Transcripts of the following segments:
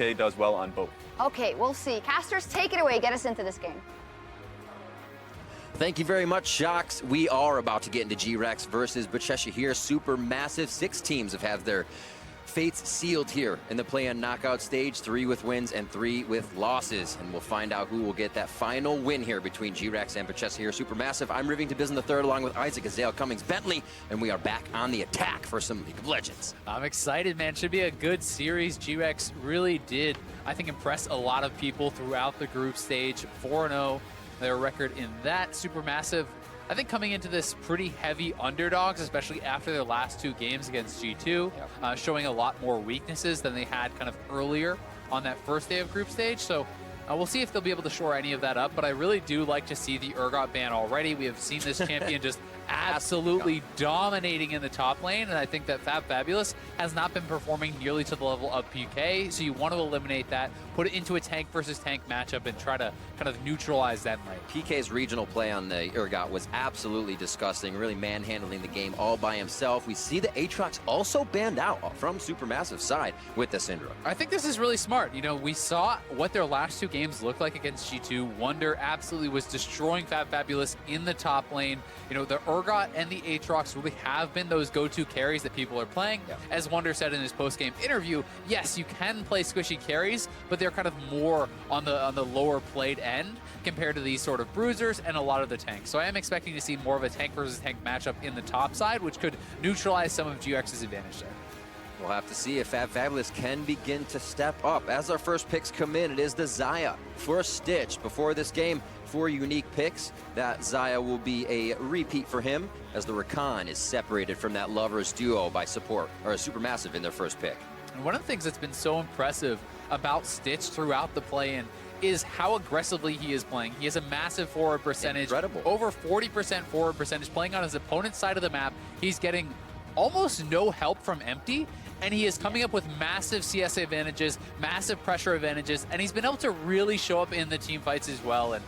PK does well on both. Okay, we'll see. Casters, take it away. Get us into this game. Thank you very much, Shocks. We are about to get into GRX versus Bachesha here. Super massive. 6 teams have had their fates sealed here in the play-in knockout stage. 3 with wins and 3 with losses. And we'll find out who will get that final win here between GRX and Bachesha here. Super massive. I'm Rivington Biz in the third, along with Isaac, Azale, Cummings, Bentley. And we are back on the attack for some League of Legends. I'm excited, man. Should be a good series. GRX really did, I think, impress a lot of people throughout the group stage. 4-0. Their record in that supermassive, I think, coming into this pretty heavy underdogs, especially after their last 2 games against G2, showing a lot more weaknesses than they had kind of earlier on that first day of group stage. So we'll see if they'll be able to shore any of that up, but I really do like to see the Urgot ban already. We have seen this champion just absolutely dominating in the top lane, and I think that Fabulous has not been performing nearly to the level of PK, so you want to eliminate that, put it into a tank versus tank matchup, and try to kind of neutralize that lane. PK's regional play on the Urgot was absolutely disgusting, really manhandling the game all by himself. We see the Aatrox also banned out from Supermassive side with the Syndra. I think this is really smart. You know, we saw what their last 2 games looked like against G2. Wonder absolutely was destroying Fabulous in the top lane. You know, the Urgot and the Aatrox really have been those go-to carries that people are playing. As Wonder said in his post-game interview, yes, you can play squishy carries, but they're kind of more on the lower played end compared to these sort of bruisers and a lot of the tanks. So I am expecting to see more of a tank versus tank matchup in the top side, which could neutralize some of GRX's advantage there. We'll have to see if Fabulous can begin to step up. As our first picks come in, it is the Xayah for Stitch. Before this game, 4 unique picks. That Xayah will be a repeat for him, as the Rakan is separated from that Lovers duo by support, or a Supermassive in their first pick. And one of the things that's been so impressive about Stitch throughout the play-in is how aggressively he is playing. He has a massive forward percentage. Incredible. Over 40% forward percentage, playing on his opponent's side of the map. He's getting almost no help from Empty, and he is coming up with massive CS advantages, massive pressure advantages, and he's been able to really show up in the team fights as well. And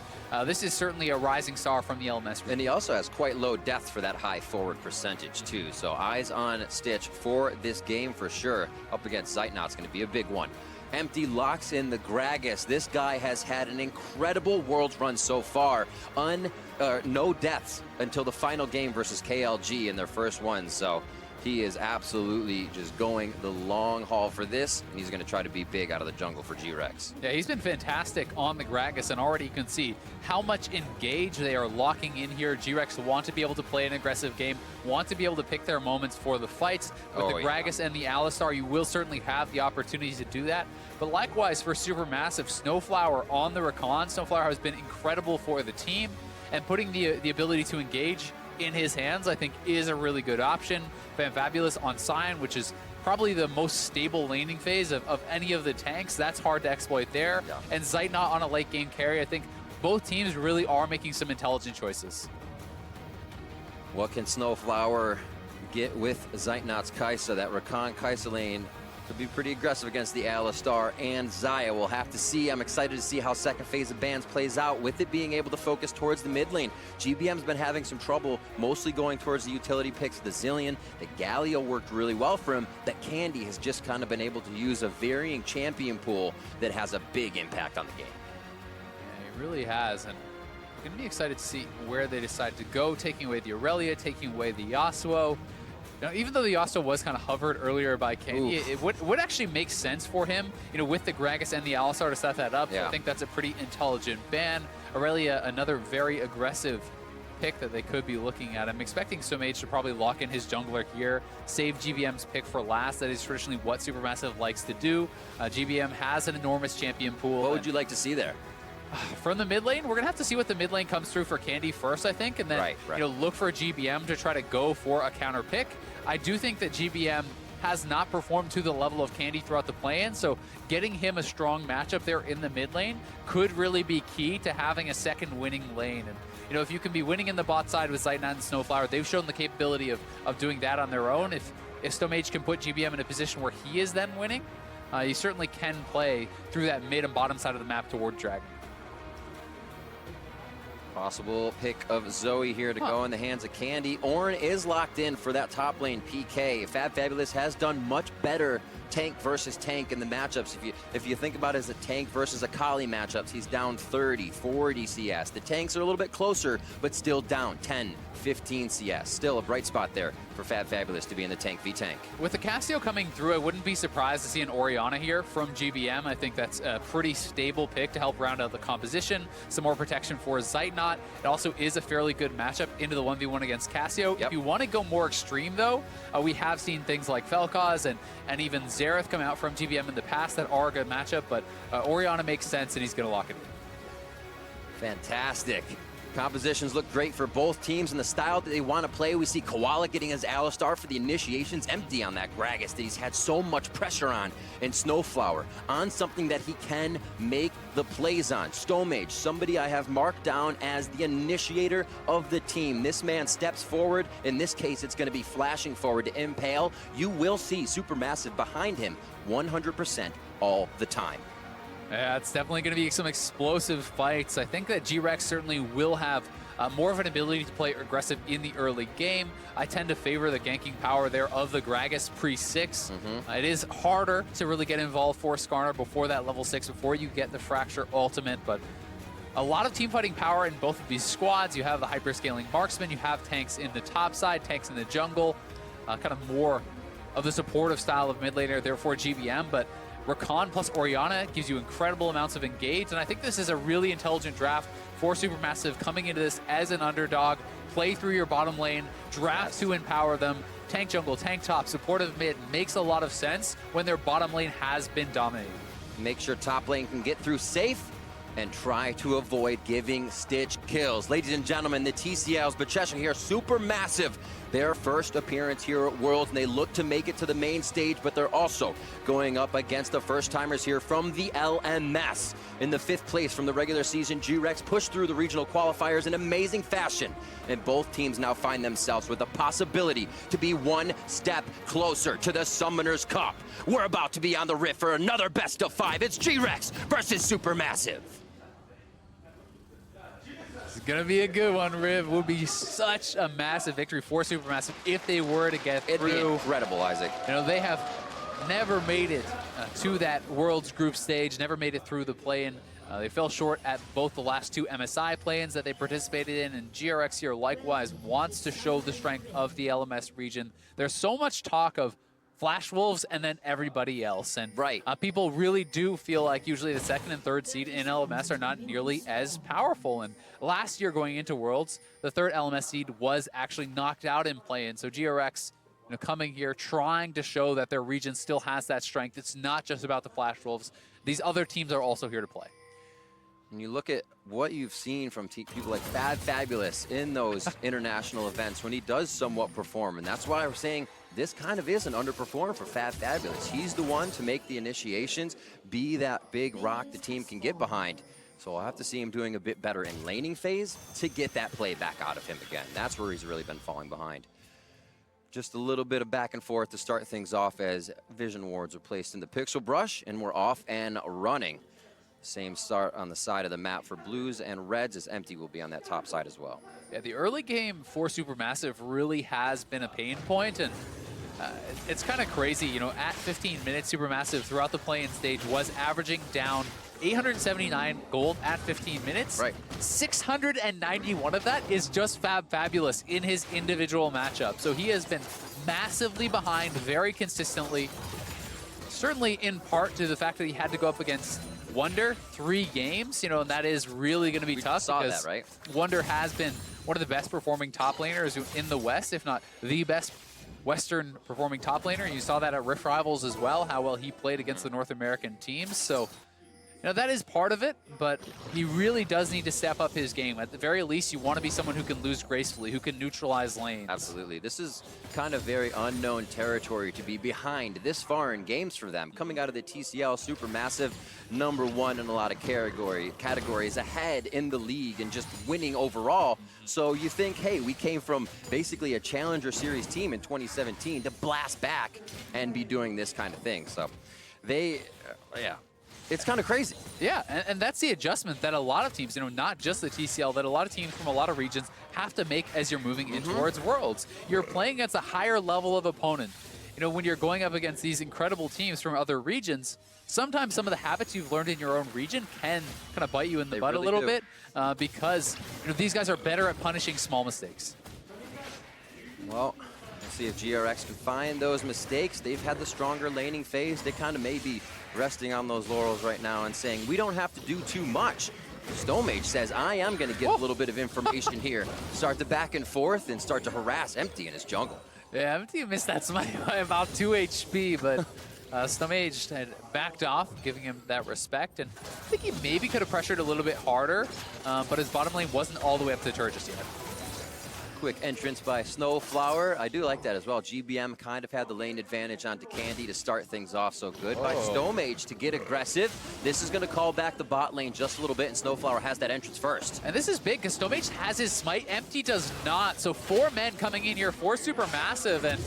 this is certainly a rising star from the LMS. And he also has quite low depth for that high forward percentage too. So eyes on Stitch for this game for sure. Up against Zeitnot's going to be a big one. Empty locks in the Gragas. This guy has had an incredible Worlds run so far. No deaths until the final game versus KLG in their first one. So he is absolutely just going the long haul for this, and he's going to try to be big out of the jungle for GRX. Yeah, he's been fantastic on the Gragas, and already you can see how much engaged they are locking in here. GRX want to be able to play an aggressive game, want to be able to pick their moments for the fights. With the Gragas and the Alistar, you will certainly have the opportunity to do that. But likewise, for Supermassive, Snowflower on the Rakan. Snowflower has been incredible for the team, and putting the ability to engage in his hands, I think, is a really good option. Fabulous on Sion, which is probably the most stable laning phase of any of the tanks. That's hard to exploit there. Yeah. And Zeitnot on a late game carry. I think both teams really are making some intelligent choices. What can Snowflower get with Zeitnot's Kai'Sa? That Rakan Kai'Sa lane could be pretty aggressive against the Alistar and Xayah. We'll have to see. I'm excited to see how second phase of bans plays out, with it being able to focus towards the mid lane. GBM's been having some trouble, mostly going towards the utility picks. The Zillion, the Galio worked really well for him. That Candy has just kind of been able to use a varying champion pool that has a big impact on the game. Yeah, he really has, and I'm going to be excited to see where they decide to go, taking away the Aurelia, taking away the Yasuo. Now, even though the Yasuo was kind of hovered earlier by Candy, it would actually make sense for him, you know, with the Gragas and the Alistar to set that up. Yeah. So I think that's a pretty intelligent ban. Aurelia, another very aggressive pick that they could be looking at. I'm expecting Somage to probably lock in his jungler here, save GBM's pick for last. That is traditionally what Supermassive likes to do. GBM has an enormous champion pool. What would you like to see there? From the mid lane, we're going to have to see what the mid lane comes through for Candy first, I think, and then you know, look for GBM to try to go for a counter pick. I do think that GBM has not performed to the level of Candy throughout the play-in, so getting him a strong matchup there in the mid lane could really be key to having a second winning lane. And you know, if you can be winning in the bot side with Zeitnot and Snowflower, they've shown the capability of doing that on their own. If Stomage can put GBM in a position where he is then winning, you certainly can play through that mid and bottom side of the map toward Dragon. Possible pick of Zoe here to go in the hands of Candy. Ornn is locked in for that top lane PK. Fabulous has done much better tank versus tank in the matchups. If you think about it as a tank versus a Kali matchups, he's down 30, 40 CS. The tanks are a little bit closer, but still down 10, 15 CS. Still a bright spot there for Fabulous to be in the tank v tank. With the Cassio coming through, I wouldn't be surprised to see an Orianna here from GBM. I think that's a pretty stable pick to help round out the composition. Some more protection for Zeitnot. It also is a fairly good matchup into the 1v1 against Cassio. Yep. If you want to go more extreme, though, we have seen things like Felkaz and even Xerath come out from GBM in the past that are a good matchup, but Orianna makes sense, and he's going to lock it in. Fantastic. Compositions look great for both teams and the style that they want to play. We see Koala getting his Alistar for the initiations, empty on that Gragas that he's had so much pressure on, and Snowflower on something that he can make the plays on. Stomage, somebody I have marked down as the initiator of the team. This man steps forward. In this case, it's going to be flashing forward to Impale. You will see Supermassive behind him 100% all the time. Yeah, it's definitely going to be some explosive fights. I think that GRX certainly will have more of an ability to play aggressive in the early game. I tend to favor the ganking power there of the Gragas pre-6. It is harder to really get involved for Skarner before that level 6, before you get the Fracture ultimate, but a lot of team fighting power in both of these squads. You have the hyperscaling marksman, you have tanks in the top side, tanks in the jungle, kind of more of the supportive style of mid laner there for GBM, but Rakan plus Orianna gives you incredible amounts of engage, and I think this is a really intelligent draft for Supermassive coming into this as an underdog. Play through your bottom lane, draft to empower them. Tank jungle, tank top, supportive mid makes a lot of sense when their bottom lane has been dominated. Make sure top lane can get through safe and try to avoid giving Stitch kills. Ladies and gentlemen, the TCLs, Bachesha here, Supermassive. Their first appearance here at Worlds, and they look to make it to the main stage, but they're also going up against the first-timers here from the LMS. In the 5th place from the regular season, GRX pushed through the regional qualifiers in amazing fashion, and both teams now find themselves with a possibility to be one step closer to the Summoners Cup. We're about to be on the rift for another best of 5. It's GRX versus Supermassive. It's going to be a good one, Riv. Would be such a massive victory for Supermassive if they were to get through. It'd be incredible, Isaac. You know, they have never made it to that Worlds group stage, never made it through the play-in. They fell short at both the last 2 MSI play-ins that they participated in, and GRX here likewise wants to show the strength of the LMS region. There's so much talk of Flash Wolves and then everybody else. And people really do feel like usually the 2nd and 3rd seed in LMS are not nearly as powerful. And last year going into Worlds, the 3rd LMS seed was actually knocked out in play-in. So GRX, coming here, trying to show that their region still has that strength. It's not just about the Flash Wolves. These other teams are also here to play. And you look at what you've seen from people like Fabulous in those international events when he does somewhat perform. And that's why we're saying this kind of is an underperformer for Fabulous. He's the one to make the initiations, be that big rock the team can get behind. So I'll have to see him doing a bit better in laning phase to get that play back out of him again. That's where he's really been falling behind. Just a little bit of back and forth to start things off as vision wards are placed in the pixel brush, and we're off and running. Same start on the side of the map for blues and reds, as empty will be on that top side as well. Yeah, the early game for Supermassive really has been a pain point, and it's kind of crazy. At 15 minutes, Supermassive throughout the play-in stage was averaging down 879 gold at 15 minutes. 691 of that is just Fabulous in his individual matchup. So he has been massively behind very consistently, certainly in part to the fact that he had to go up against Wonder 3 games, and that is really going to be tough. Saw because that, right? Wonder has been one of the best performing top laners in the West, if not the best Western performing top laner. You saw that at Rift Rivals as well, how well he played against the North American teams. So, that is part of it, but he really does need to step up his game. At the very least, you want to be someone who can lose gracefully, who can neutralize lanes. Absolutely. This is kind of very unknown territory to be behind this far in games for them. Coming out of the TCL, Supermassive, #1 in a lot of categories, ahead in the league and just winning overall. So you think, hey, we came from basically a Challenger Series team in 2017 to blast back and be doing this kind of thing. So it's kind of crazy. Yeah, and that's the adjustment that a lot of teams, not just the TCL, that a lot of teams from a lot of regions have to make as you're moving in towards Worlds. You're playing against a higher level of opponent. you know, when you're going up against these incredible teams from other regions, sometimes some of the habits you've learned in your own region can kind of bite you in the butt really a little do. bit because, you know, these guys are better at punishing small mistakes. Well, we'll see if GRX can find those mistakes. They've had the stronger laning phase. They kind of may be resting on those laurels right now and saying, we don't have to do too much. Stonmage says, I am going to get a little bit of information here. Start the back and forth and start to harass Empty in his jungle. Yeah, Empty missed that smite by about 2 HP, but Stonmage had backed off, giving him that respect. And I think he maybe could have pressured a little bit harder, but his bottom lane wasn't all the way up to the turret just yet. Quick entrance by Snowflower. I do like that as well. GBM kind of had the lane advantage onto Candy to start things off, so good by Stonmage to get aggressive. This is going to call back the bot lane just a little bit, and Snowflower has that entrance first. And this is big because Stonmage has his smite, Empty does not. So 4 men coming in here, 4 super massive, and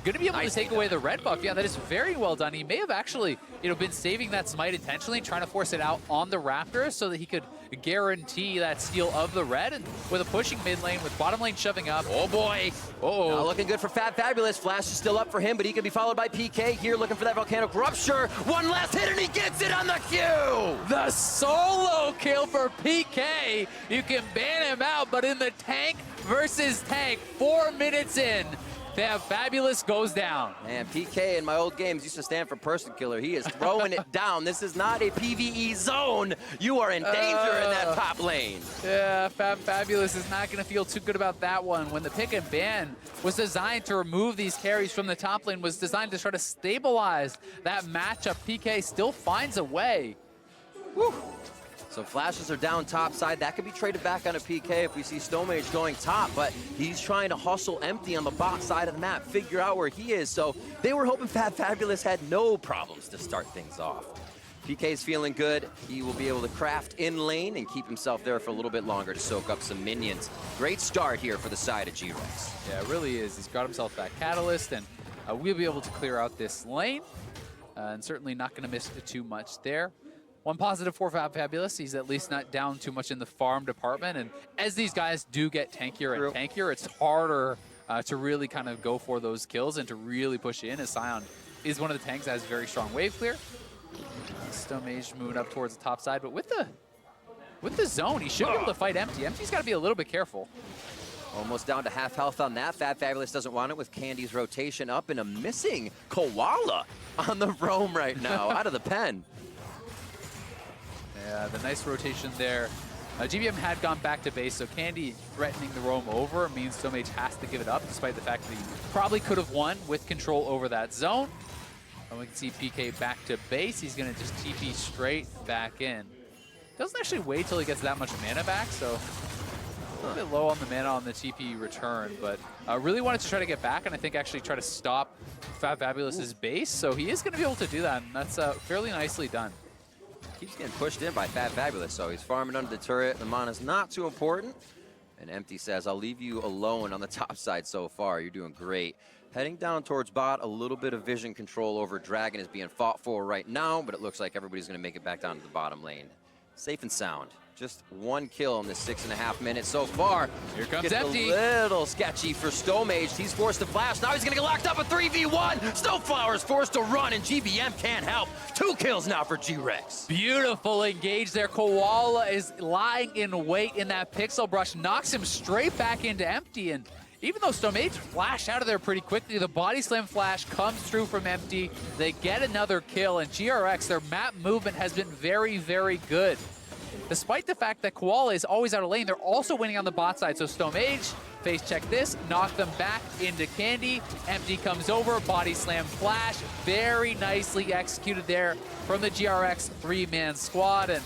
going to be able to take away the red buff. Yeah, that is very well done. He may have actually, you know, been saving that smite intentionally, trying to force it out on the Raptors so that he could guarantee that steal of the red. And with a pushing mid lane, with bottom lane shoving up. Oh boy. Not looking good for Fabulous. Flash is still up for him, but he can be followed by PK here looking for that volcanic rupture. One last hit and he gets it on the Q. The solo kill for PK. You can ban him out, but in the tank versus tank, 4 minutes in, Fabulous goes down. Man, PK in my old games used to stand for person killer. He is throwing it down. This is not a PvE zone. You are in danger in that top lane. Yeah, Fabulous is not going to feel too good about that one. When the pick and ban was designed to remove these carries from the top lane, was designed to try to stabilize that matchup, PK still finds a way. Woo. So flashes are down top side. That could be traded back on a PK if we see Stonmage going top, but he's trying to hustle Empty on the bot side of the map, figure out where he is. So they were hoping Fabulous had no problems to start things off. PK's feeling good. He will be able to craft in lane and keep himself there for a little bit longer to soak up some minions. Great start here for the side of GRX. Yeah, it really is. He's got himself that catalyst, and we'll be able to clear out this lane, and certainly not going to miss too much there. One positive for Fabulous, he's at least not down too much in the farm department, and as these guys do get tankier and tankier, it's harder to really kind of go for those kills and to really push in, as Sion is one of the tanks that has very strong wave clear. Stonmage moving up towards the top side, but with the zone, he should be able to fight Empty. Empty's got to be a little bit careful. Almost down to half health on that. Fabulous doesn't want it with Candy's rotation up and a missing Koala on the roam right now, out of the pen. Yeah, the nice rotation there. GBM had gone back to base, so Candy threatening the roam over means Stonmage has to give it up, despite the fact that he probably could have won with control over that zone. And we can see PK back to base. He's going to just TP straight back in. Doesn't actually wait till he gets that much mana back, so a little bit low on the mana on the TP return, but really wanted to try to get back and I think actually try to stop Fabulous's base, so he is going to be able to do that, and that's fairly nicely done. Keeps getting pushed in by Fabulous, so he's farming under the turret. The mana's not too important. And Empty says, I'll leave you alone on the top side so far. You're doing great. Heading down towards bot, a little bit of vision control over Dragon is being fought for right now, but it looks like everybody's going to make it back down to the bottom lane. Safe and sound. Just 1 kill in this 6.5 minutes so far. Here comes Gets Empty. a little sketchy for Stonmage. He's forced to flash. Now he's going to get locked up a 3v1. Snowflower's forced to run, and GBM can't help. 2 kills now for GRX. Beautiful engage there. Koala is lying in wait in that pixel brush. Knocks him straight back into Empty, and even though Stonmage flashed out of there pretty quickly, the body slam flash comes through from Empty. They get another kill, and GRX, their map movement has been very, very good. Despite the fact that Koala is always out of lane, they're also winning on the bot side. So Stonmage, face check this, knock them back into Candy. Empty comes over, body slam flash. Very nicely executed there from the GRX 3-man squad. And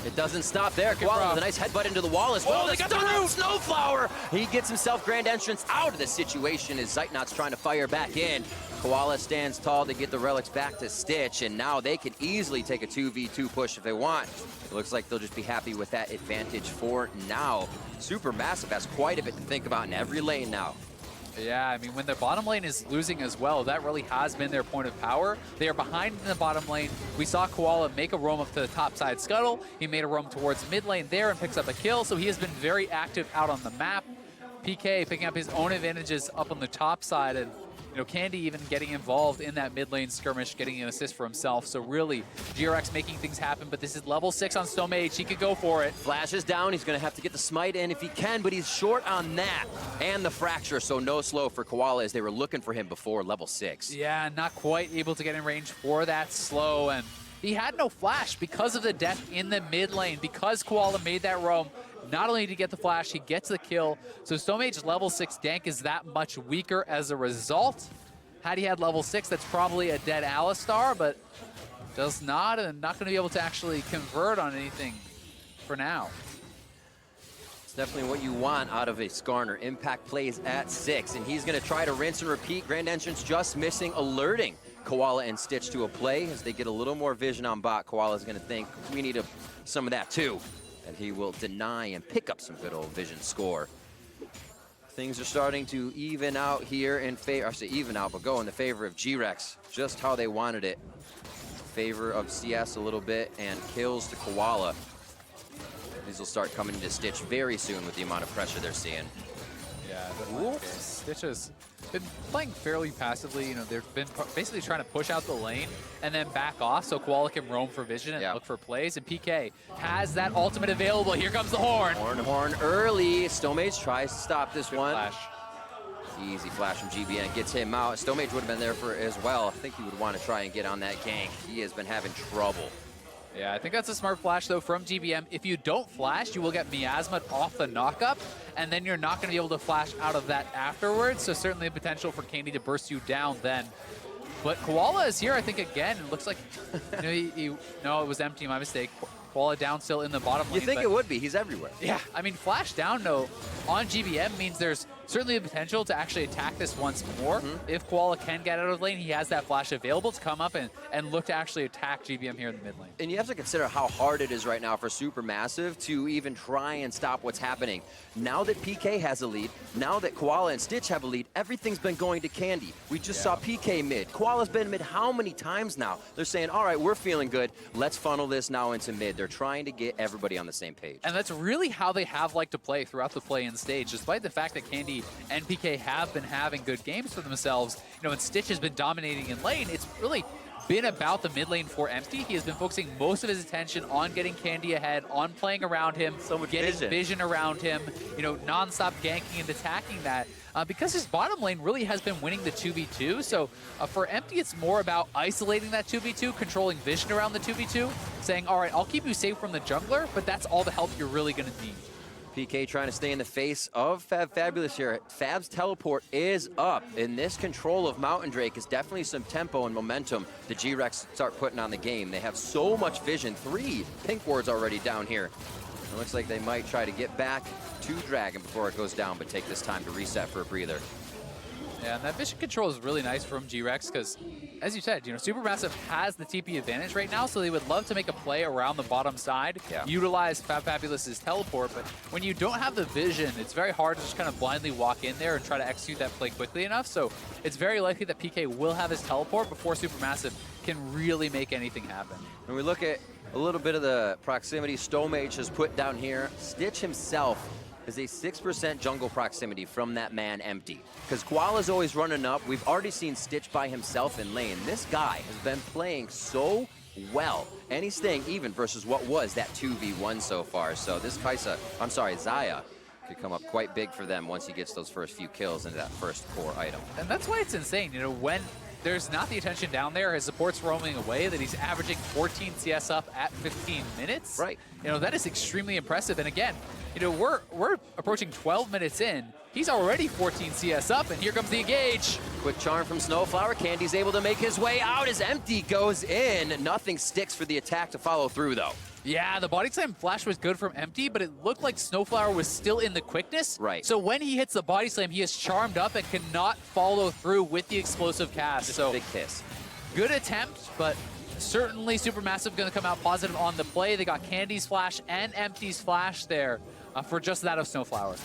it doesn't stop there. Koala with a nice headbutt into the wall as well. Oh, they got the root! Snowflower! He gets himself grand entrance out of the situation as Zeitnot's trying to fire back in. Koala stands tall to get the relics back to Stitch, and now they can easily take a 2v2 push if they want. It looks like they'll just be happy with that advantage for now. Supermassive has quite a bit to think about in every lane now. Yeah, I mean, when the bottom lane is losing as well, that really has been their point of power. They are behind in the bottom lane. We saw Koala make a roam up to the top side scuttle. He made a roam towards mid lane there and picks up a kill, so he has been very active out on the map. PK picking up his own advantages up on the top side, and You know, Candy even getting involved in that mid lane skirmish, getting an assist for himself. So really, GRX making things happen, but this is level 6 on Stomage. He could go for it. Flash is down. He's going to have to get the smite in if he can, but he's short on that and the fracture, so no slow for Koala as they were looking for him before level 6. Yeah, not quite able to get in range for that slow, and he had no flash because of the death in the mid lane, because Koala made that roam. Not only did he get the flash, he gets the kill. So Stomage's level 6 gank is that much weaker as a result. Had he had level 6, that's probably a dead Alistar, but does not, and not going to be able to actually convert on anything for now. It's definitely what you want out of a Skarner. Impact plays at 6, and he's going to try to rinse and repeat. Grand Entrance just missing, alerting Koala and Stitch to a play. As they get a little more vision on bot, Koala's going to think, we need some of that too. And he will deny and pick up some good old vision score. Things are starting to even out here in favor, I say even out, but go in the favor of GRX, just how they wanted it. Favor of CS a little bit, and kills to Koala. These will start coming to Stitch very soon with the amount of pressure they're seeing. Yeah, definitely. Stitch has been playing fairly passively. You know, they've been basically trying to push out the lane and then back off so Koala can roam for vision and look for plays. And PK has that ultimate available. Here comes the horn. Horn early. Stomage tries to stop this one. Flash. Easy flash from GBN gets him out. Stomage would have been there for as well. I think he would want to try and get on that gank. He has been having trouble. Yeah, I think that's a smart flash, though, from GBM. If you don't flash, you will get Miasma off the knockup, and then you're not going to be able to flash out of that afterwards, so certainly a potential for Candy to burst you down then. But Koala is here, I think, again. It looks like, no, it was empty, my mistake. Koala down still in the bottom lane. You think it would be, he's everywhere. Yeah, I mean, flash down, though, on GBM means there's certainly the potential to actually attack this once more. If Koala can get out of lane, he has that flash available to come up and look to actually attack GBM here in the mid lane. And you have to consider how hard it is right now for Supermassive to even try and stop what's happening. Now that PK has a lead, now that Koala and Stitch have a lead, everything's been going to Candy. We just saw PK mid. Koala's been mid how many times now? They're saying, all right, we're feeling good. Let's funnel this now into mid. They're trying to get everybody on the same page. And that's really how they have liked to play throughout the play-in stage, despite the fact that Candy and PK have been having good games for themselves. You know, and Stitch has been dominating in lane. It's really been about the mid lane for Empty. He has been focusing most of his attention on getting Candy ahead, on playing around him, getting vision around him, you know, non-stop ganking and attacking that. Because his bottom lane really has been winning the 2v2, so for Empty, it's more about isolating that 2v2, controlling vision around the 2v2, saying, all right, I'll keep you safe from the jungler, but that's all the help you're really going to need. PK trying to stay in the face of Fabulous here. Fab's teleport is up, and this control of Mountain Drake is definitely some tempo and momentum the GRX start putting on the game. They have so much vision. 3 pink wards already down here. It looks like they might try to get back to Dragon before it goes down, but take this time to reset for a breather. Yeah, and that vision control is really nice from GRX because, as you said, you know, Supermassive has the TP advantage right now, so they would love to make a play around the bottom side, utilize Fabulous's teleport, but when you don't have the vision, it's very hard to just kind of blindly walk in there and try to execute that play quickly enough, so it's very likely that PK will have his teleport before Supermassive can really make anything happen. When we look at a little bit of the proximity Stomage has put down here, Stitch himself is a 6% jungle proximity from that man Empty. Because Koala's always running up. We've already seen Stitch by himself in lane. This guy has been playing so well. And he's staying even versus what was that 2v1 so far. So this Xayah could come up quite big for them once he gets those first few kills into that first core item. And that's why it's insane, you know, when there's not the attention down there, his support's roaming away, that he's averaging 14 CS up at 15 minutes. Right. You know, that is extremely impressive. And again, you know, we're approaching 12 minutes in. He's already 14 CS up, and here comes the engage. Quick charm from Snowflower. Candy's able to make his way out as Empty goes in. Nothing sticks for the attack to follow through, though. Yeah, the body slam flash was good from Empty, but it looked like Snowflower was still in the quickness. Right. So when he hits the body slam, he is charmed up and cannot follow through with the explosive cast. Just so big kiss. Good attempt, but certainly Supermassive going to come out positive on the play. They got Candy's flash and Empty's flash there for just that of Snowflower.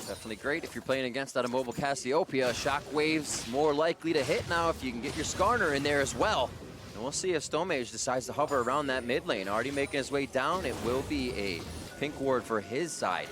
Definitely great if you're playing against that Immobile Cassiopeia. Shockwave's more likely to hit now if you can get your Skarner in there as well. And we'll see if Stomage decides to hover around that mid lane. Already making his way down. It will be a pink ward for his side.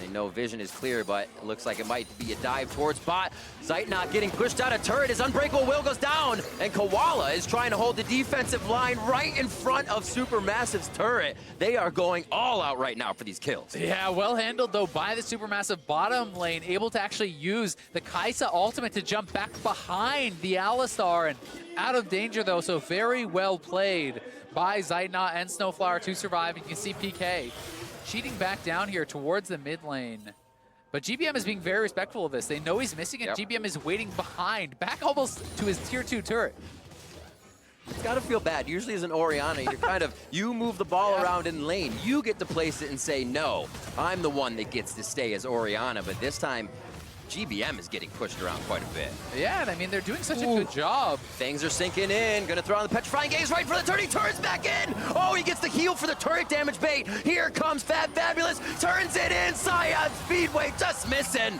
They know vision is clear, but it looks like it might be a dive towards bot. Zeitnot getting pushed out of turret. His Unbreakable Will goes down, and Koala is trying to hold the defensive line right in front of Supermassive's turret. They are going all out right now for these kills. Yeah, well handled though by the Supermassive bottom lane, able to actually use the Kai'Sa ultimate to jump back behind the Alistar, and out of danger though, so very well played by Zeitnot and Snowflower to survive. You can see PK cheating back down here towards the mid lane. But GBM is being very respectful of this. They know he's missing, and GBM is waiting behind, back almost to his tier 2 turret. It's got to feel bad. Usually as an Orianna, you're kind of, you move the ball around in lane. You get to place it and say, no, I'm the one that gets to stay as Orianna. But this time, GBM is getting pushed around quite a bit. Yeah, and I mean, they're doing such a good job. Things are sinking in. Gonna throw on the Petrifying Gaze right for the turning. Turret's back in. Oh, he gets the heal for the turret damage bait. Here comes Fabulous. Turns it in. Scion Speedway just missing.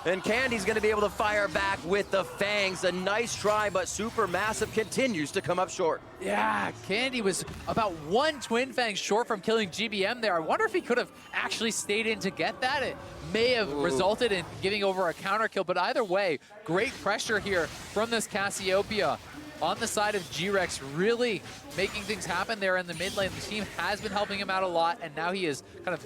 And Candy's gonna be able to fire back with the Fangs. A nice try, but Supermassive continues to come up short. Yeah, Candy was about one Twin Fang short from killing GBM there. I wonder if he could have actually stayed in to get that. It may have resulted in giving over a counter kill, but either way, great pressure here from this Cassiopeia on the side of GRX, really making things happen there in the mid lane. The team has been helping him out a lot, and now he is kind of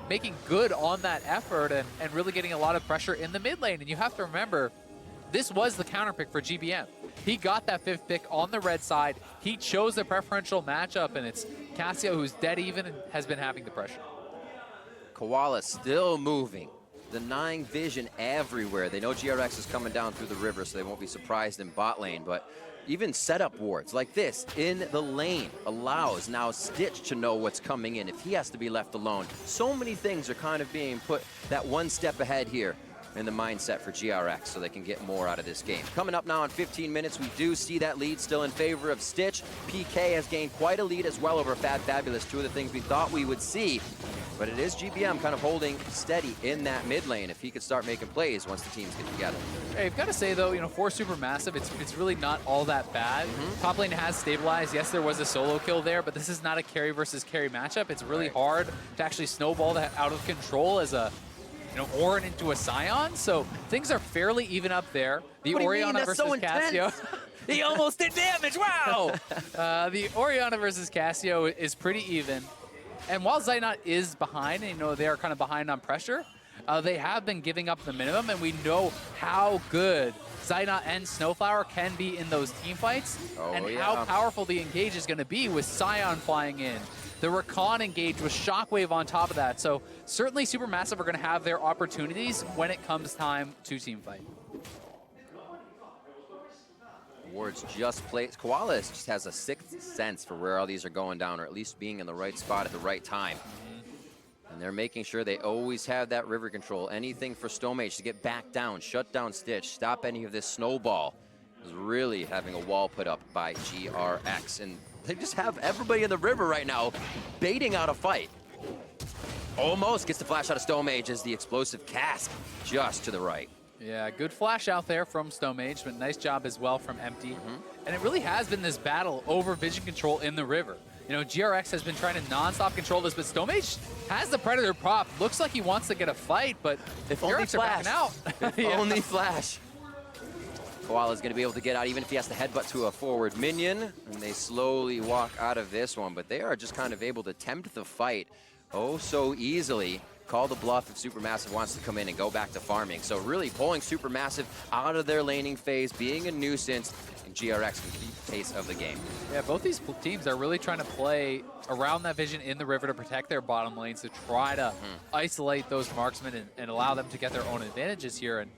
making good on that effort and really getting a lot of pressure in the mid lane. And you have to remember, this was the counter pick for GBM. He got that 5th pick on the red side. He chose the preferential matchup, and it's Cassio who's dead even and has been having the pressure. Koala still moving, denying vision everywhere. They know GRX is coming down through the river, so they won't be surprised in bot lane, but even setup wards like this in the lane allows now Stitch to know what's coming in if he has to be left alone. So many things are kind of being put that one step ahead here in the mindset for GRX so they can get more out of this game. Coming up now in 15 minutes, we do see that lead still in favor of Stitch. PK has gained quite a lead as well over Fabulous, two of the things we thought we would see. But it is GBM kind of holding steady in that mid lane if he could start making plays once the teams get together. Hey, I've got to say though, for Supermassive, it's really not all that bad. Top lane has stabilized. Yes, there was a solo kill there, but this is not a carry versus carry matchup. It's really hard to actually snowball that out of control as a Orin into a Scion. So things are fairly even up there. The Orianna versus Cassio. He almost did damage. Wow. The Orianna versus Cassio is pretty even. And while Zeitnot is behind, and they are kind of behind on pressure, they have been giving up the minimum, and we know how good Zeitnot and Snowflower can be in those team fights, how powerful the engage is going to be with Scion flying in. The Rakan engage with Shockwave on top of that. So certainly Supermassive are going to have their opportunities when it comes time to team fight. Wards just plays. Koala just has a sixth sense for where all these are going down, or at least being in the right spot at the right time. And they're making sure they always have that river control. Anything for Stomage to get back down, shut down Stitch, stop any of this snowball. Is really having a wall put up by GRX. And they just have everybody in the river right now baiting out a fight. Almost gets the flash out of Stomage as the explosive cask just to the right. Yeah, good flash out there from Stomage, but nice job as well from Empty. And it really has been this battle over vision control in the river. GRX has been trying to non-stop control this, but Stomage has the Predator prop. Looks like he wants to get a fight, but if only GRX are backing out. If only flash. Koala's going to be able to get out even if he has to headbutt to a forward minion. And they slowly walk out of this one, but they are just kind of able to tempt the fight oh so easily. Call the bluff if Supermassive wants to come in and go back to farming. So really pulling Supermassive out of their laning phase, being a nuisance, and GRX can keep pace of the game. Yeah, both these teams are really trying to play around that vision in the river to protect their bottom lanes, to try to isolate those marksmen and allow them to get their own advantages here. And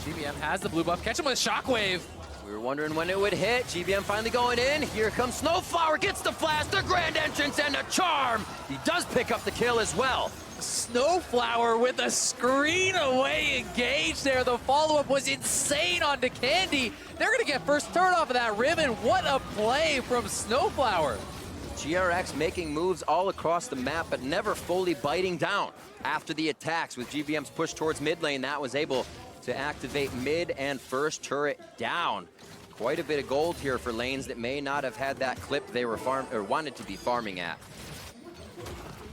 GBM has the blue buff. Catch him with Shockwave. We were wondering when it would hit. GBM finally going in. Here comes Snowflower, gets the flash, the grand entrance, and a charm. He does pick up the kill as well. Snowflower with a screen away engage there. The follow-up was insane onto Candy. They're going to get first turn off of that ribbon. What a play from Snowflower. GRX making moves all across the map, but never fully biting down. After the attacks with GBM's push towards mid lane, that was able to activate mid and first turret down. Quite a bit of gold here for lanes that may not have had that clip they were wanted to be farming at.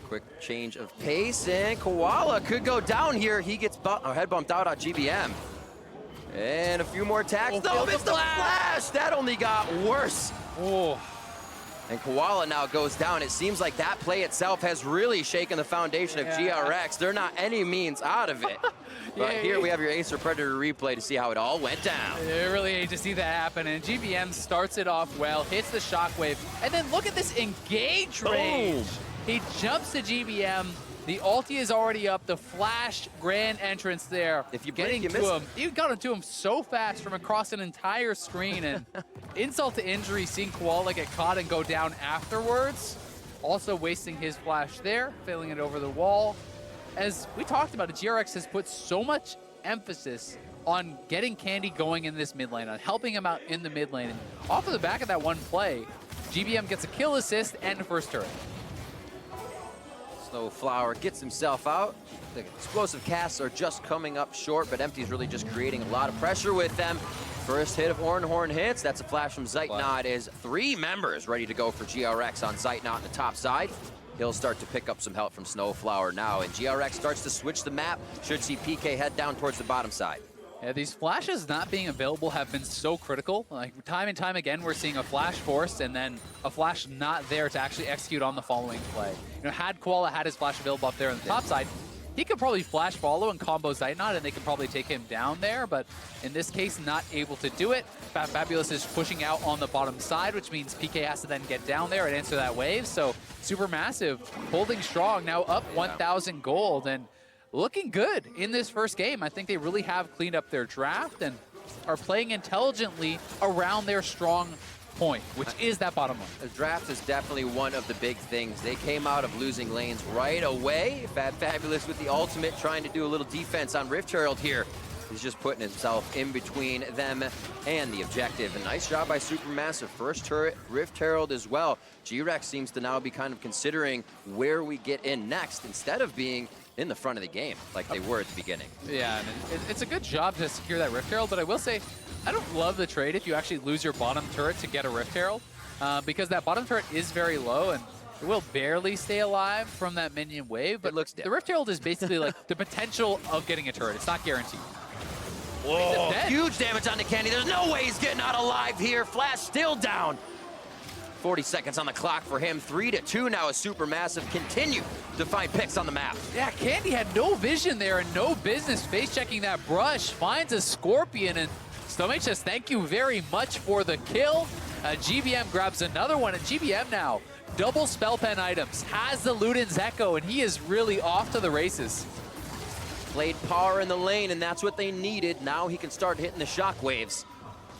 Quick change of pace, and Koala could go down here. He gets head bumped out on GBM. And a few more attacks. No, it's the flash! That only got worse. Oh. And Koala now goes down. It seems like that play itself has really shaken the foundation of GRX. They're not any means out of it. But here we have your Acer Predator replay to see how it all went down. I really hate to see that happen. And GBM starts it off well, hits the shockwave, and then look at this engage range. He jumps to GBM. The ulti is already up. The flash grand entrance there. If you getting blink, to him, you got into him so fast from across an entire screen, and insult to injury, seeing Koala get caught and go down afterwards. Also wasting his flash there, failing it over the wall. As we talked about, GRX has put so much emphasis on getting Candy going in this mid lane, on helping him out in the mid lane. And off of the back of that one play, GBM gets a kill assist and a first turret. Snowflower gets himself out. The explosive casts are just coming up short, but Empty's really just creating a lot of pressure with them. First hit of Horn hits. That's a flash from Zeitnot. Is 3 members ready to go for GRX on Zeitnot on the top side. He'll start to pick up some help from Snowflower now, and GRX starts to switch the map. Should see PK head down towards the bottom side. Yeah, these flashes not being available have been so critical. Like, time and time again, we're seeing a flash forced and then a flash not there to actually execute on the following play. You know, had Koala had his flash available up there on the top side, he could probably flash follow and combo Zeitnot, and they could probably take him down there, but in this case, not able to do it. Fabulous is pushing out on the bottom side, which means PK has to then get down there and answer that wave. So Supermassive holding strong, now up 1,000 gold, and looking good in this first game. I think they really have cleaned up their draft and are playing intelligently around their strong point, which is that bottom line. The draft is definitely one of the big things. They came out of losing lanes right away. Fabulous with the ultimate, trying to do a little defense on Rift Herald here. He's just putting himself in between them and the objective. A nice job by Supermassive. First turret, Rift Herald as well. GRX seems to now be kind of considering where we get in next instead of being in the front of the game like they were at the beginning. Yeah, and it's a good job to secure that Rift Herald, but I will say, I don't love the trade if you actually lose your bottom turret to get a Rift Herald, because that bottom turret is very low and it will barely stay alive from that minion wave, but the Rift Herald is basically like the potential of getting a turret. It's not guaranteed. Whoa, huge damage on the Candy. There's no way he's getting out alive here. Flash still down. 40 seconds on the clock for him. 3-2 now as Supermassive continue to find picks on the map. Yeah, Candy had no vision there and no business face checking that brush. Finds a Scorpion, and Stomach says thank you very much for the kill. GBM grabs another one, and GBM now double spell pen items, has the Luden's Echo, and he is really off to the races. Played power in the lane, and that's what they needed. Now he can start hitting the shockwaves.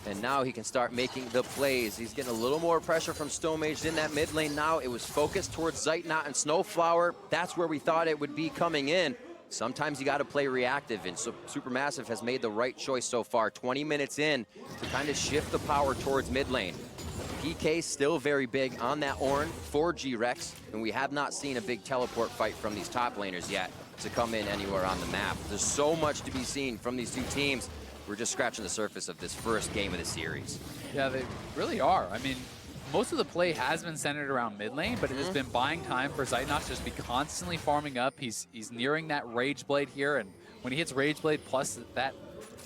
And now he can start making the plays. He's getting a little more pressure from Stomage in that mid lane now. It was focused towards Zeitnot and Snowflower. That's where we thought it would be coming in. Sometimes you got to play reactive, and so Supermassive has made the right choice so far. 20 minutes in to kind of shift the power towards mid lane. PK still very big on that Ornn for GRX, and we have not seen a big teleport fight from these top laners yet to come in anywhere on the map. There's so much to be seen from these two teams. We're just scratching the surface of this first game of the series. Yeah, they really are. I mean, most of the play has been centered around mid lane, but it has been buying time for Zeitnot to just be constantly farming up. He's nearing that Rage Blade here, and when he hits Rage Blade plus that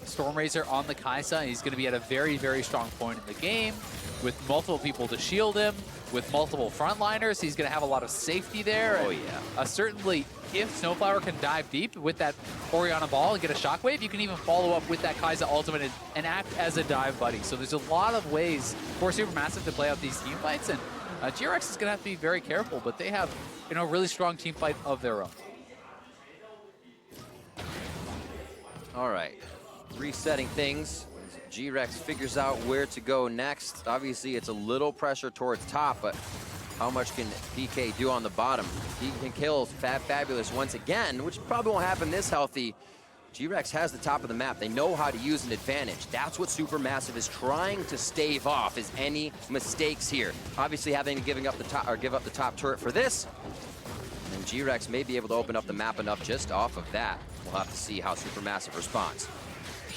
Storm Razor on the Kai'Sa, he's going to be at a very, very strong point in the game with multiple people to shield him, with multiple frontliners. He's going to have a lot of safety there. Oh, and, yeah. Certainly, if Snowflower can dive deep with that Orianna Ball and get a Shockwave, you can even follow up with that Kai'Sa ultimate and act as a dive buddy. So there's a lot of ways for Supermassive to play out these team fights, and GRX is going to have to be very careful, but they have, you know, a really strong team fight of their own. All right, resetting things. GRX figures out where to go next. Obviously, it's a little pressure towards top, but how much can PK do on the bottom? He can kill Fabulous once again, which probably won't happen this healthy. GRX has the top of the map. They know how to use an advantage. That's what Supermassive is trying to stave off, is any mistakes here. Obviously, having to give up the top turret for this, and GRX may be able to open up the map enough just off of that. We'll have to see how Supermassive responds.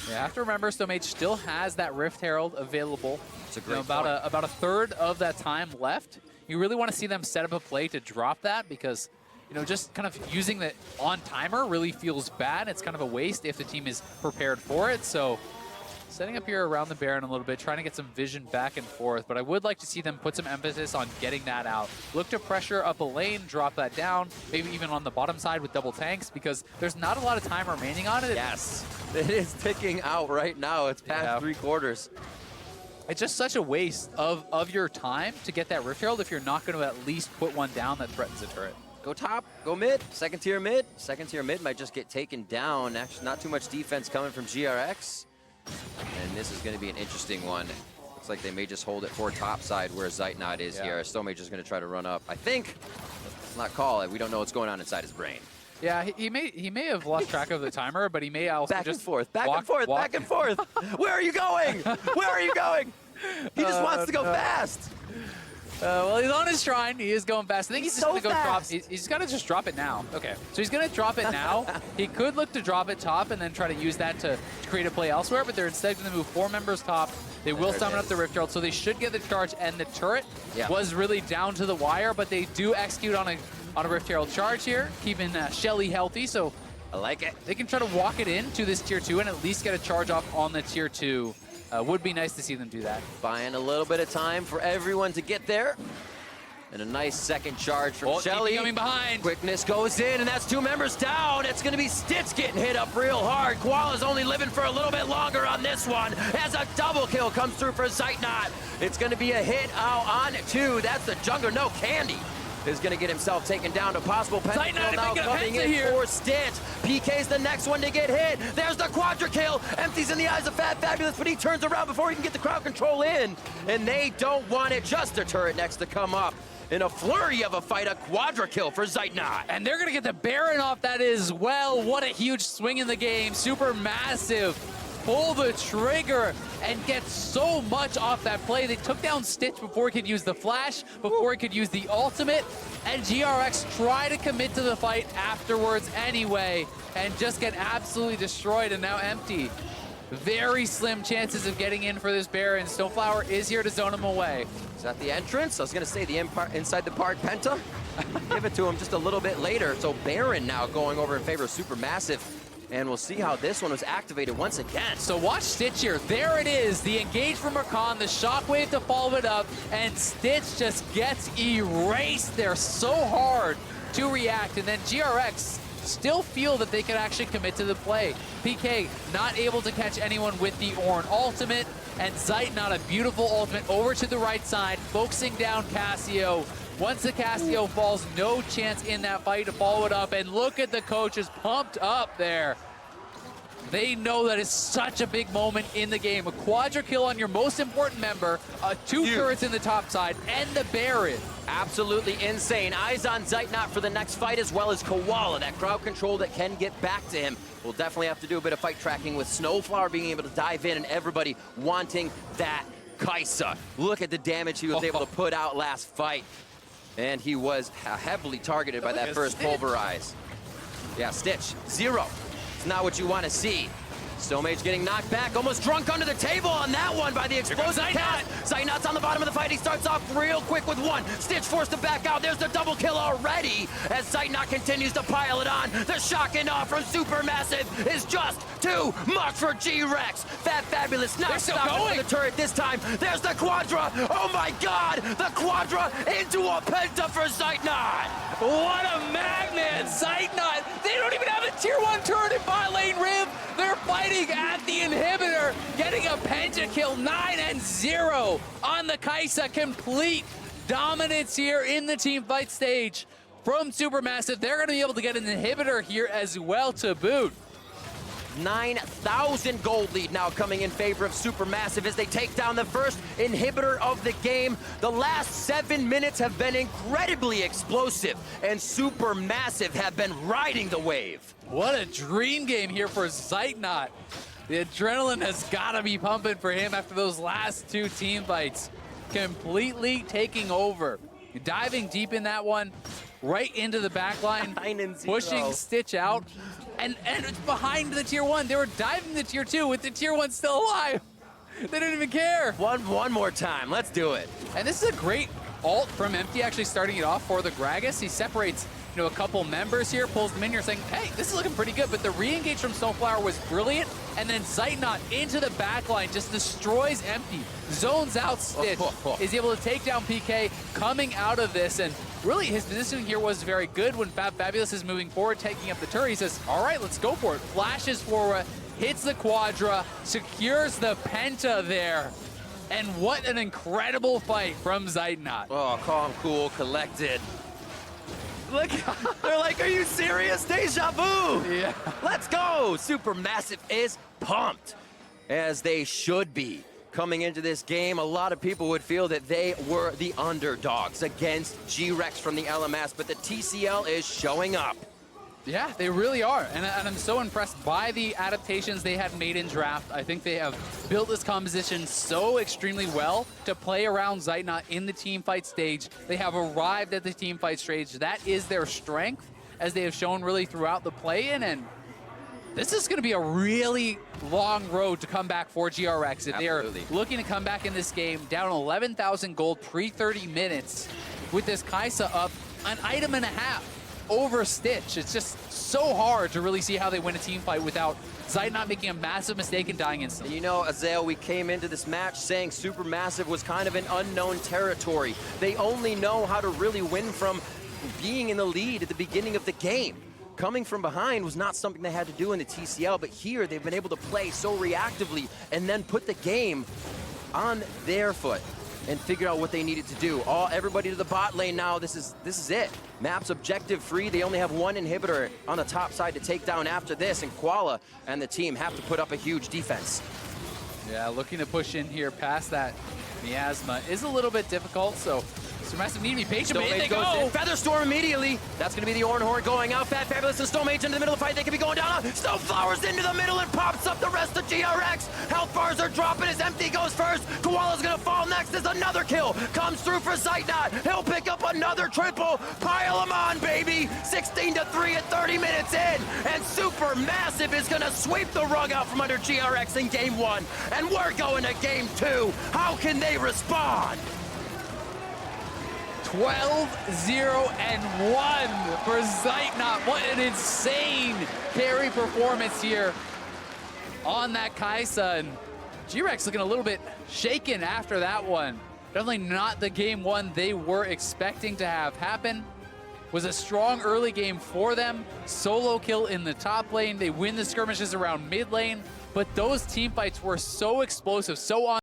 Yeah, have to remember, Stomage still has that Rift Herald available. It's a great about a third of that time left. You really want to see them set up a play to drop that, because you know, just kind of using the on timer really feels bad. It's kind of a waste if the team is prepared for it. So setting up here around the Baron a little bit, trying to get some vision back and forth, but I would like to see them put some emphasis on getting that out. Look to pressure up a lane, drop that down, maybe even on the bottom side with double tanks, because there's not a lot of time remaining on it. Yes, it is ticking out right now. It's past 3 quarters. It's just such a waste of your time to get that Rift Herald if you're not going to at least put one down that threatens a turret. Go top, go mid, second tier mid. Second tier mid might just get taken down. Actually, not too much defense coming from GRX. And this is going to be an interesting one. Looks like they may just hold it for top side where Zeitnot is here. Stomage is going to try to run up. I think, let's not call it. We don't know what's going on inside his brain. Yeah, he may have lost track of the timer, but he may also back just and forth, back and forth, back and forth. Where are you going? Where are you going? He just wants to go fast. Well, he's on his shrine. He is going fast. I think he's just so going to go drop. fast. He's going to just drop it now. Okay. So he's going to drop it now. He could look to drop it top and then try to use that to create a play elsewhere, but they're instead going to move 4 members top. They will summon up the Rift Herald, so they should get the charge, and the turret was really down to the wire, but they do execute on a Rift Herald charge here, keeping Shelly healthy, so I like it. they can try to walk it into this tier 2 and at least get a charge off on the tier 2. Would be nice to see them do that. Buying a little bit of time for everyone to get there. And a nice second charge from Shelly. Coming behind. Quickness goes in, and that's 2 members down. It's going to be Stitch getting hit up real hard. Koala's only living for a little bit longer on this one as a double kill comes through for Zeitnot. It's going to be a hit out on 2. That's the jungler. No, Candy is going to get himself taken down to possible pentakill now coming in here for Stitch. PK's the next one to get hit. There's the quadra kill. Empties in the eyes of Fat Fabulous, but he turns around before he can get the crowd control in. And they don't want it. Just a turret next to come up. In a flurry of a fight, a quadra kill for Zeitnot. And they're going to get the Baron off that as well. What a huge swing in the game. Super massive. Pull the trigger and get so much off that play. They took down Stitch before he could use the flash, before he could use the ultimate. And GRX try to commit to the fight afterwards anyway and just get absolutely destroyed and now empty. Very slim chances of getting in for this Baron. Snowflower is here to zone him away. Is that the entrance? I was going to say the inside the park Penta. Give it to him just a little bit later. So Baron now going over in favor of Supermassive. And we'll see how this one was activated once again. So watch Stitch here. There it is. The engage from Rakan, the shockwave to follow it up, and Stitch just gets erased there so hard to react. And then GRX still feel that they can actually commit to the play. PK not able to catch anyone with the Ornn ultimate, and Zeitnot a beautiful ultimate over to the right side, focusing down Cassio. Once the Cassio falls, no chance in that fight to follow it up, and look at the coaches pumped up there. They know that it's such a big moment in the game. A quadra kill on your most important member, 2 turrets in the top side, and the Baron. Absolutely insane. Eyes on Zeitnot for the next fight, as well as Koala, that crowd control that can get back to him. We'll definitely have to do a bit of fight tracking with Snowflower being able to dive in and everybody wanting that Kaisa. Look at the damage he was able to put out last fight. And he was heavily targeted by that first pulverize. Yeah, Stitch, 0. It's not what you want to see. Stomage getting knocked back, almost drunk under the table on that one by the explosive cat. Zeitnot's on the bottom of the fight. He starts off real quick with 1. Stitch forced to back out. There's the double kill already as Zeitnot continues to pile it on. The shock and awe from Supermassive is just too much for GRX. Fat Fabulous not stopping for the turret this time. There's the quadra. Oh my God, the quadra into a penta for Zeitnot. What a magnet, Zeitnot. They don't even have a tier 1 turret in bot lane Riv. They're fighting at the inhibitor, getting a pentakill, 9-0 on the Kaisa. Complete dominance here in the team fight stage from Supermassive. They're going to be able to get an inhibitor here as well to boot. 9,000 gold lead now coming in favor of Supermassive as they take down the first inhibitor of the game. The last 7 minutes have been incredibly explosive, and Supermassive have been riding the wave. What a dream game here for Zeitnot. The adrenaline has got to be pumping for him after those last 2 team fights. Completely taking over. Diving deep in that one, right into the back line, pushing Stitch out. And it's behind the tier 1. They were diving the tier 2 with the tier 1 still alive. They didn't even care. One more time. Let's do it. And this is a great ult from Empty actually starting it off for the Gragas. He separates, a couple members here, pulls them in here saying, hey, this is looking pretty good, but the re-engage from Snowflower was brilliant, and then Zeitnot into the backline just destroys Empty, zones out Stitch, is able to take down PK coming out of this, and really his positioning here was very good. When Fabulous is moving forward, taking up the turret, he says, all right, let's go for it. Flashes forward, hits the Quadra, secures the Penta there. And what an incredible fight from Zeitnot. Oh, calm, cool, collected. Look, they're like, are you serious? Deja vu. Yeah. Let's go. Supermassive is pumped, as they should be. Coming into this game, a lot of people would feel that they were the underdogs against GRX from the LMS, but the TCL is showing up. Yeah, they really are, and I'm so impressed by the adaptations they had made in draft. I think they have built this composition so extremely well to play around Zeitnot in the teamfight stage. They have arrived at the teamfight stage. That is their strength, as they have shown really throughout the play-in, and this is going to be a really long road to come back for GRX. If they're looking to come back in this game, down 11,000 gold pre-30 minutes, with this Kai'Sa up an item and a half over Stitch. It's just so hard to really see how they win a team fight without Zeitnot making a massive mistake and dying instantly. You know, Azael, we came into this match saying Supermassive was kind of an unknown territory. They only know how to really win from being in the lead at the beginning of the game. Coming from behind was not something they had to do in the TCL, but here they've been able to play so reactively and then put the game on their foot and figure out what they needed to do. Everybody to the bot lane now. This is it. Map's objective free. They only have one inhibitor on the top side to take down after this, and Koala and the team have to put up a huge defense. Yeah, looking to push in here past that miasma is a little bit difficult, so Supermassive need to be patient, but in they go! Featherstorm immediately. That's going to be the Oran Horn going out. Fabulous and Snowmage into the middle of the fight. They could be going down. Snowflowers into the middle and pops up the rest of GRX. Health bars are dropping as Empty goes first. Koala's going to fall next as another kill comes through for Zeitnot. He'll pick up another triple. Pile them on, baby. 16-3 at 30 minutes in. And Supermassive is going to sweep the rug out from under GRX in game 1. And we're going to game 2. How can they respond? 12-0-1 for Zeitnot. What an insane carry performance here on that Kai'Sa. And GRX looking a little bit shaken after that one. Definitely not the game 1 they were expecting to have happen. Was a strong early game for them. Solo kill in the top lane. They win the skirmishes around mid lane. But those team fights were so explosive, so on